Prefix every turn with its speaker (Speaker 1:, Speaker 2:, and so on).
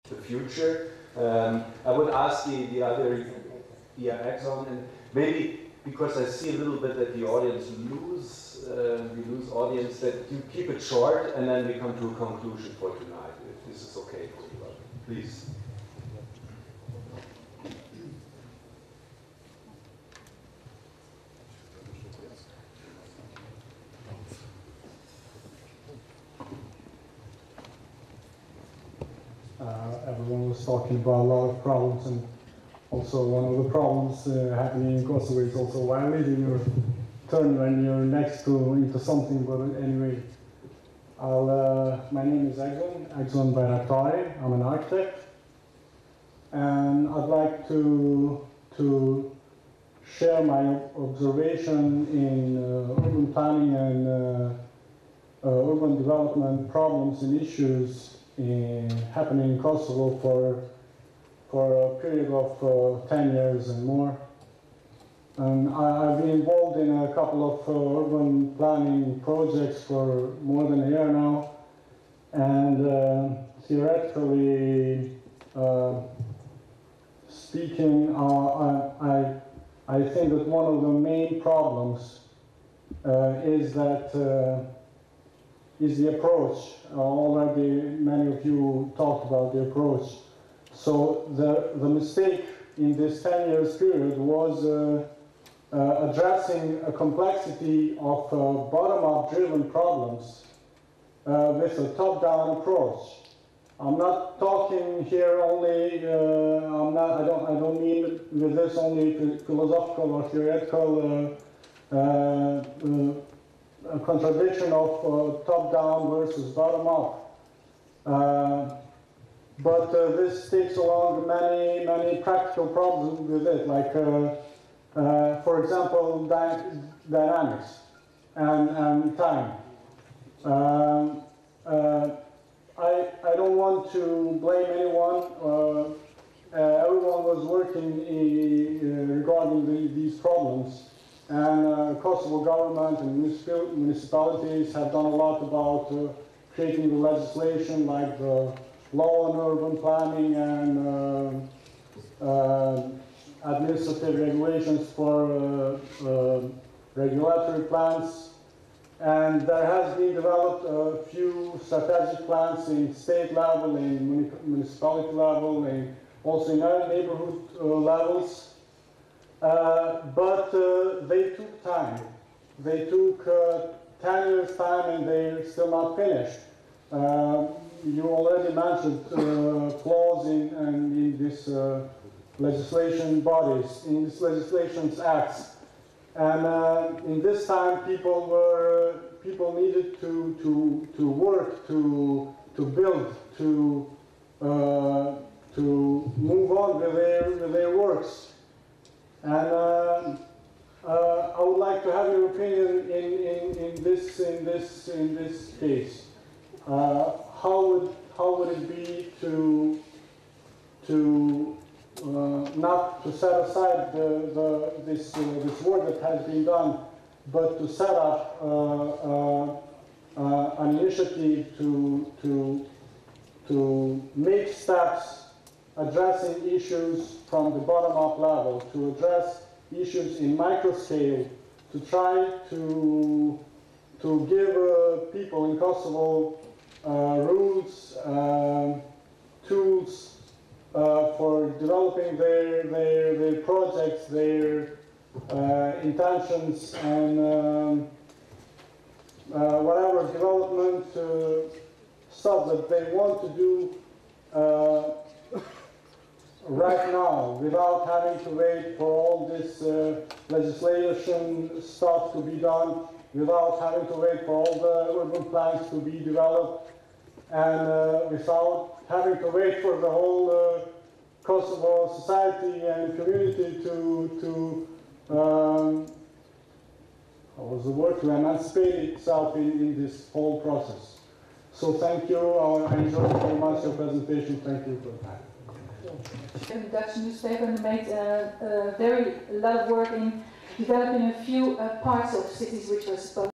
Speaker 1: the future. I would ask the other Exxon, and maybe because I see a little bit that the audience we lose audience, that you keep it short and then we come to a conclusion for tonight, if this is okay for you. Please.
Speaker 2: Everyone was talking about a lot of problems, and also one of the problems happening in Kosovo is also violating your turn when you're next into something. But anyway, my name is Exxon Bayraktari. I'm an architect, and I'd like to share my observation in urban planning and urban development problems and issues happening in Kosovo for a period of 10 years and more. And I've been involved in a couple of urban planning projects for more than a year now. And theoretically speaking, I think that one of the main problems is the approach. Already many of you talked about the approach. So the mistake in this 10 years period was addressing a complexity of bottom-up driven problems with a top-down approach. I'm not talking here only, I don't mean with this only philosophical or theoretical a contradiction of top-down versus bottom-up. But this takes along many practical problems with it, like, for example, dynamics and time. I don't want to blame anyone. Everyone was working regarding these problems. And Kosovo government and municipalities have done a lot about creating the legislation, like the law on urban planning and administrative regulations for regulatory plans. And there has been developed a few strategic plans in state level, in municipality level, and also in our neighborhood levels. But they took time. They took 10 years time, and they're still not finished. You already mentioned flaws in this legislation bodies, in this legislation's acts. And in this time, people needed to work, to build, to move on with their works. And I would like to have your opinion in this case. How would it be to not to set aside this work that has been done, but to set up an initiative to make steps addressing issues from the bottom-up level, to address issues in micro scale, to try to give people in Kosovo rules, tools for developing their projects, their intentions, and whatever development stuff that they want to do right now, without having to wait for all this legislation stuff to be done, without having to wait for all the urban plans to be developed, and without having to wait for the whole Kosovo society and community to to emancipate itself in this whole process. So thank you. I enjoyed very much your presentation. Thank you for that.
Speaker 3: The Dutch newspaper made a lot of work in developing a few parts of cities which were supposed